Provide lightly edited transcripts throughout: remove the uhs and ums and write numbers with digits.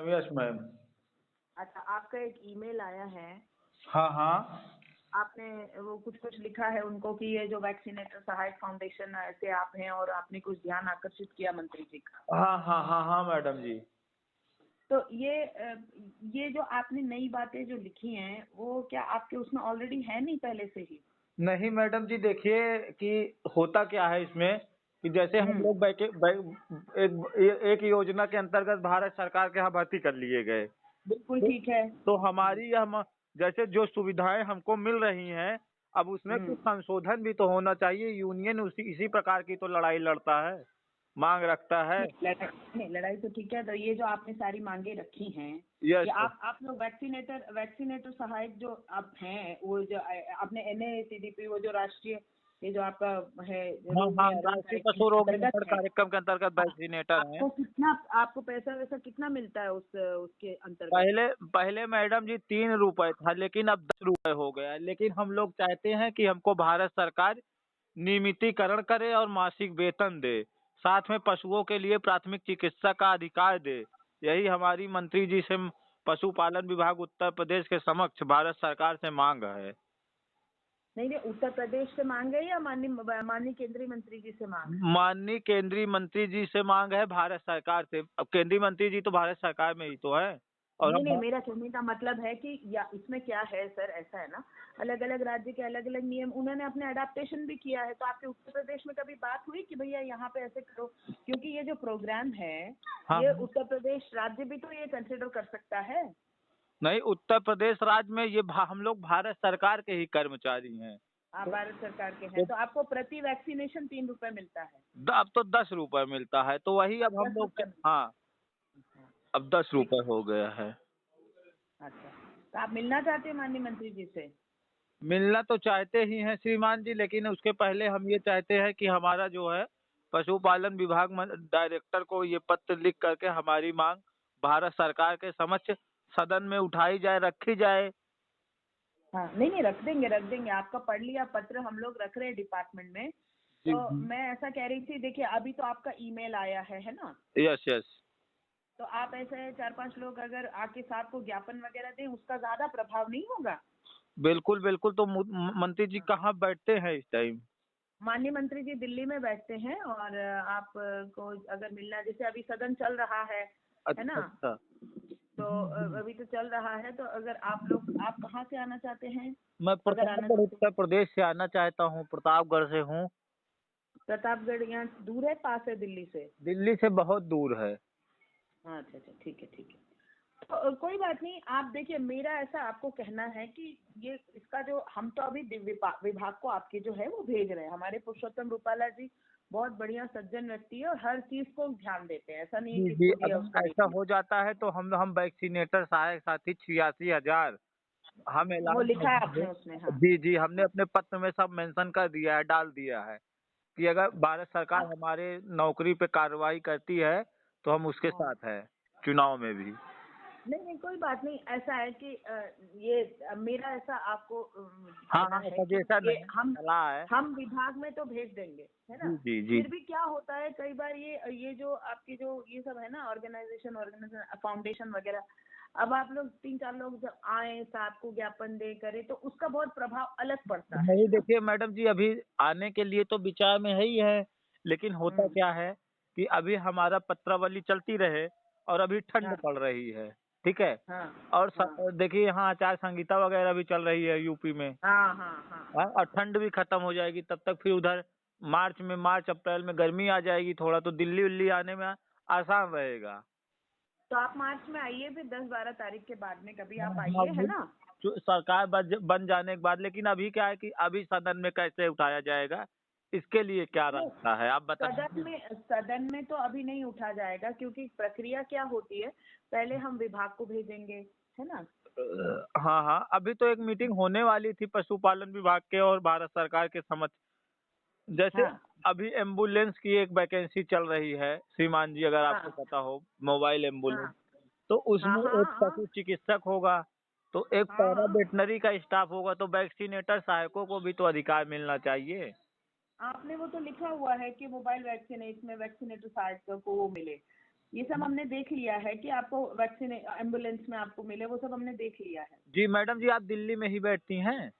Yes ma'am. अच्छा, आपका एक ईमेल आया है, हाँ हाँ आपने वो कुछ लिखा है उनको कि ये जो वैक्सीनेटर सहायक फाउंडेशन ऐसे आप हैं और आपने कुछ ध्यान आकर्षित किया मंत्री जी का। हाँ हाँ हाँ हाँ मैडम जी। तो ये जो आपने नई बातें जो लिखी हैं वो क्या आपके उसमें ऑलरेडी है नहीं पहले से ही? नहीं मैडम जी, देखिए कि होता क्या है इसमें कि जैसे हम लोग एक योजना के अंतर्गत भारत सरकार के यहाँ भर्ती कर लिए गए। बिल्कुल तो, ठीक है। तो हमारी हम जैसे जो सुविधाएं हमको मिल रही हैं, अब उसमें कुछ संशोधन भी तो होना चाहिए। यूनियन इसी प्रकार की तो लड़ाई लड़ता है, मांग रखता है। लड़ाई तो ठीक है। तो ये जो आपने सारी मांगे रखी हैं, यस ये आप लोग वैक्सीनेटर सहायक जो आप हैं, वो जो आपने NACDP वो जो राष्ट्रीय ये जो आपका है हाँ रोग हाँ, नियंत्रण राष्ट्रीय पशु रोग अंतर्गत नियंत्रण है, कार्यक्रम के अंतर्गत वैक्सीनेटर है। आपको कितना आपको पैसा वैसा कितना मिलता है उसके अंतर्गत? पहले पहले मैडम जी 3 रुपए था, लेकिन अब 10 रुपए हो गया है। लेकिन हम लोग चाहते हैं कि हमको भारत सरकार नियमितीकरण करे और मासिक वेतन दे, साथ में पशुओं के लिए प्राथमिक चिकित्सा का अधिकार दे। यही हमारी मंत्री जी से, पशुपालन विभाग उत्तर प्रदेश के समक्ष भारत सरकार से मांग है। नहीं, उत्तर प्रदेश से मांग है या माननीय केंद्रीय मंत्री जी से मांग है? माननीय केंद्रीय मंत्री जी से मांग है भारत सरकार से। अब केंद्रीय मंत्री जी तो भारत सरकार में ही तो है। और नहीं हम नहीं, मेरा कहने का मतलब है कि या इसमें क्या है सर, ऐसा है ना, अलग अलग राज्य के अलग अलग नियम उन्होंने अपने अडाप्टेशन भी किया है। तो आपके उत्तर प्रदेश में कभी बात हुई कि भैया यहाँ पे ऐसे करो? क्योंकि ये जो प्रोग्राम है हाँ ये उत्तर प्रदेश राज्य भी तो ये कंसिडर कर सकता है। नहीं, उत्तर प्रदेश राज्य में ये हम लोग भारत सरकार के ही कर्मचारी हैं। आप भारत सरकार के हैं तो आपको प्रति वैक्सीनेशन 3 रुपए मिलता है। अब तो 10 रुपए मिलता है, तो वही अब अब हम दस लोग रुपए हाँ, मिलता है। अब दस ठीक रुपए है। हो गया है। अच्छा, तो आप मिलना चाहते हैं माननीय मंत्री जी से? मिलना तो चाहते ही हैं श्रीमान जी, लेकिन उसके पहले हम ये चाहते हैं कि हमारा जो है पशुपालन विभाग डायरेक्टर को ये पत्र लिख करके हमारी मांग भारत सरकार के समक्ष सदन में उठाई जाए, रखी जाए। हाँ, नहीं नहीं, रख देंगे। आपका पढ़ लिया पत्र, हम लोग रख रहे हैं डिपार्टमेंट में। जी तो जी। मैं ऐसा कह रही थी, देखिए अभी तो आपका ईमेल आया है ना? Yes yes. तो आप ऐसे 4-5 लोग अगर आके साथ को ज्ञापन वगैरह दें, उसका ज्यादा प्रभाव नहीं होगा? बिल्कुल बिल्कुल। तो मंत्री जी कहाँ बैठते हैं इस टाइम? माननीय मंत्री जी दिल्ली में बैठते हैं और आप को अगर मिलना, जैसे अभी सदन चल रहा है अच्छा ना? अच्छा। तो अभी तो चल रहा है, तो अगर आप कहाँ से आना चाहते हैं? मैं अगर आना प्रतापगढ़ चाहते हैं। उत्तर प्रदेश से आना चाहता हूँ, प्रतापगढ़ से हूँ। प्रतापगढ़ यहाँ दूर है, पास है दिल्ली से? दिल्ली से बहुत दूर है। हाँ, अच्छा अच्छा, ठीक है ठीक है। तो कोई बात नहीं। आप देखिए, मेरा ऐसा आपको कहना है कि ये इसका जो हम तो अभी विभाग को आपके जो है वो भेज रहे हैं। हमारे पुरुषोत्तम रूपाला जी बहुत बढ़िया सज्जन व्यक्ति है और हर चीज को ध्यान देते हैं। ऐसा नहीं है जी कि जी। इसको दिया अगर उसको नहीं ऐसा दिया। हो जाता है तो हम वैक्सीनेटर सहायक साथी 86,000 हम वो ऐलान कर लिखा है देंगे। आपने उसमें, हाँ। जी जी, हमने अपने पत्र में सब मेंशन कर दिया है, डाल दिया है कि अगर भारत सरकार आप हमारे नौकरी पे कार्रवाई करती है तो हम उसके हाँ। साथ है, चुनाव में भी। नहीं नहीं, कोई बात नहीं। ऐसा है कि ये मेरा ऐसा आपको हाँ कहना हाँ, है कि सजेशन ये है, सलाह है। हम विभाग में तो भेज देंगे, है ना? जी जी जी। फिर भी क्या होता है कई बार, ये जो आपके जो ये सब है ना, ऑर्गेनाइजेशन फाउंडेशन वगैरह, अब आप लोग 3-4 लोग जब आए साथ को ज्ञापन दे करे तो उसका बहुत प्रभाव अलग पड़ता है नहीं ना? देखिए मैडम जी, अभी आने के लिए तो विचार में है ही है, लेकिन होता हम्म। क्या है कि अभी हमारा पत्रावली चलती रहे और अभी ठंड हाँ पड़ रही है, ठीक है। हाँ और हाँ देखिए यहाँ आचार संहिता वगैरह भी चल रही है यूपी में। हाँ हाँ हाँ हाँ, हाँ। और ठंड भी खत्म हो जाएगी तब तक, फिर उधर मार्च अप्रैल में गर्मी आ जाएगी थोड़ा, तो दिल्ली उल्ली आने में आसान रहेगा। तो आप मार्च में आइए, फिर 10-12 तारीख के बाद में कभी हाँ आप हाँ, आइए, है वो ना? सरकार बन जाने के बाद। लेकिन अभी क्या है कि अभी सदन में कैसे उठाया जाएगा, इसके लिए क्या नहीं, रास्ता है आप बताइए। सदन में तो अभी नहीं उठा जाएगा, क्योंकि प्रक्रिया क्या होती है, पहले हम विभाग को भेजेंगे, है ना? हाँ हाँ, अभी तो एक मीटिंग होने वाली थी पशुपालन विभाग के और भारत सरकार के समक्ष। जैसे हाँ अभी एम्बुलेंस की एक वैकेंसी चल रही है श्रीमान जी, अगर आपको हाँ पता हो, मोबाइल हाँ एम्बुलेंस। तो हाँ उसमें हाँ एक हाँ पशु चिकित्सक होगा, तो एक हाँ पैरा हाँ। वेटनरी का स्टाफ होगा, तो वैक्सीनेटर सहायकों को भी तो अधिकार मिलना चाहिए। आपने वो तो लिखा हुआ है कि मोबाइल वैक्सीनेट में वैक्सीनेटर सहायक को वो मिले। ये सब हमने देख लिया है कि आपको वैक्सीन एम्बुलेंस में आपको मिले, वो सब हमने देख लिया है। जी मैडम जी, आप दिल्ली में ही बैठती हैं?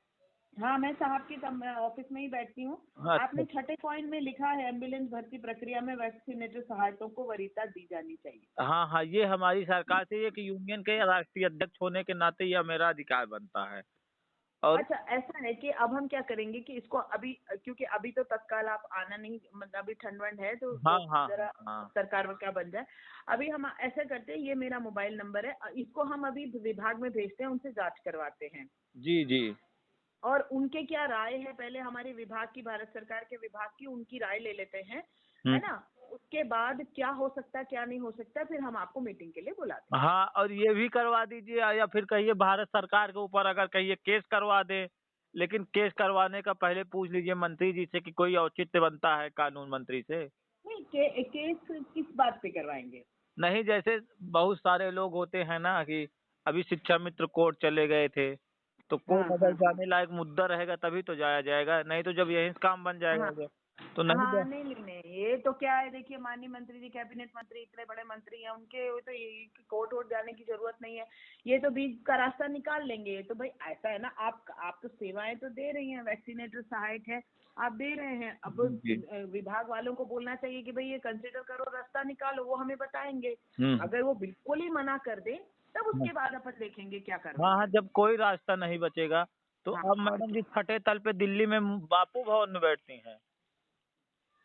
हाँ, मैं साहब की ऑफिस में ही बैठती हूँ। अच्छा। आपने छठे पॉइंट में लिखा है एम्बुलेंस भर्ती प्रक्रिया में वैक्सीनेटर सहायकों को वरीयता दी जानी चाहिए। हाँ हाँ, ये हमारी सरकार से, एक यूनियन के राष्ट्रीय अध्यक्ष होने के नाते यह मेरा अधिकार बनता है। और अच्छा, ऐसा है कि अब हम क्या करेंगे कि इसको अभी, क्योंकि अभी तो तत्काल आप आना नहीं, मतलब अभी ठंड वंड है तो हाँ हाँ जरा हाँ। सरकार में क्या बन जाए। अभी हम ऐसा करते हैं, ये मेरा मोबाइल नंबर है, इसको हम अभी विभाग में भेजते हैं, उनसे जांच करवाते हैं जी जी। और उनके क्या राय है, पहले हमारे विभाग की, भारत सरकार के विभाग की उनकी राय ले लेते हैं, है हम्म। ना। उसके बाद क्या हो सकता है क्या नहीं हो सकता, फिर हम आपको मीटिंग के लिए बुलाते हैं। हाँ, और ये भी करवा दीजिए, या फिर कहिए भारत सरकार के ऊपर अगर कहिए केस करवा दे, लेकिन केस करवाने का पहले पूछ लीजिए मंत्री जी से कि कोई औचित्य बनता है कानून मंत्री से। नहीं, केस किस बात पे करवाएंगे? नहीं, जैसे बहुत सारे लोग होते हैं ना कि अभी शिक्षा मित्र कोर्ट चले गए थे, तो हाँ कोर्ट अगर हाँ हाँ जाने लायक मुद्दा रहेगा तभी तो जाया जाएगा, नहीं तो जब यही काम बन हाँ जाएगा तो नहीं हाँ। जा। नहीं नहीं नहीं, ये तो क्या है, देखिए माननीय मंत्री जी, कैबिनेट मंत्री, इतने बड़े मंत्री हैं, उनके वो तो कोर्ट वोट जाने की जरूरत नहीं है। ये तो बीच का रास्ता निकाल लेंगे। ये तो भाई ऐसा है ना, आप तो सेवाएं तो दे रही हैं, वैक्सीनेटर सहायक है, आप दे रहे हैं। अब जी। विभाग वालों को बोलना चाहिए कि भाई ये कंसिडर करो, रास्ता निकालो, वो हमें बताएंगे। हम्म। अगर वो बिल्कुल ही मना कर दे, तब हाँ उसके बाद अपन देखेंगे क्या हाँ हाँ, करवाएंगे। जब कोई रास्ता नहीं बचेगा तो हाँ, अब और मैडम जी क्या। छठे तल पे दिल्ली में बापू भवन में बैठती हैं?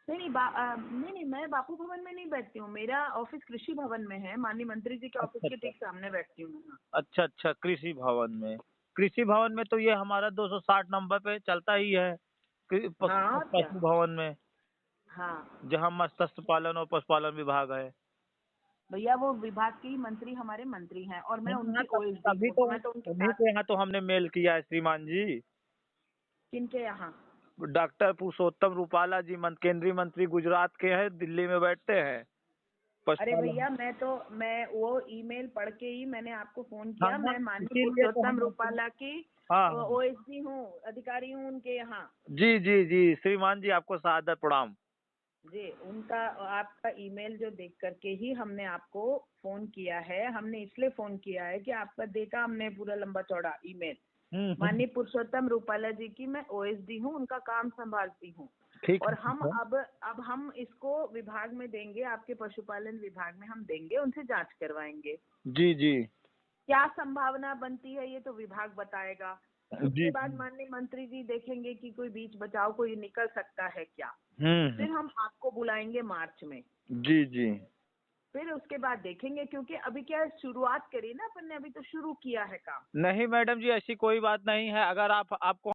नहीं नहीं, नहीं नहीं, मैं बापू भवन में नहीं बैठती हूँ, मेरा ऑफिस कृषि भवन में है, माननीय मंत्री जी के ऑफिस अच्छा के अच्छा। ठीक सामने बैठती हूँ मैं। अच्छा अच्छा, कृषि भवन में। कृषि भवन में तो ये हमारा 260 नंबर पे चलता ही है, हाँ, और क्या। पशु भवन में, हाँ जहाँ मत्स्य पालन और पशुपालन विभाग है। भैया, वो विभाग के ही मंत्री हमारे मंत्री हैं और मैं हाँ हाँ, उनकी ओएसडी तभी हूँ, तो तो मैं तो उनके उन्हीं साथ। के यहाँ तो हमने मेल किया है श्रीमान जी। किनके यहाँ? डॉक्टर पुरुषोत्तम रूपाला जी, केंद्रीय मंत्री गुजरात के हैं, दिल्ली में बैठते हैं अरे पशुपालन। भैया, मैं वो ईमेल पढ़ के ही मैंने आपको फोन हाँ किया। हाँ, मैं माननीय इसीलिए तो पुरुषोत्तम हम आपको। रूपाला की हाँ हाँ। ओएसडी हूँ, अधिकारी हूँ उनके यहाँ। जी जी जी, श्रीमान जी आपको सादर प्रणाम। जी, उनका, आपका ईमेल जो देख करके ही हमने आपको फोन किया है। हमने इसलिए फोन किया है कि आपका देखा हमने पूरा लंबा चौड़ा ईमेल। हम्म। माननीय पुरुषोत्तम रूपाला जी की मैं ओएसडी हूँ, उनका काम संभालती हूँ। ठीक और है हम ठीक है। अब हम इसको विभाग में देंगे, आपके पशुपालन विभाग में हम देंगे, उनसे जांच करवाएंगे। जी जी। क्या संभावना बनती है ये तो विभाग बताएगा। जी उसके बाद जी। माननीय मंत्री जी देखेंगे कि कोई बीच बचाव कोई निकल सकता है क्या। हम्म। फिर हम आपको बुलाएंगे मार्च में। जी जी। फिर उसके बाद देखेंगे, क्योंकि अभी क्या है, शुरुआत करी ना अपन ने, अभी तो शुरू किया है काम। नहीं मैडम जी, ऐसी कोई बात नहीं है, अगर आप आपको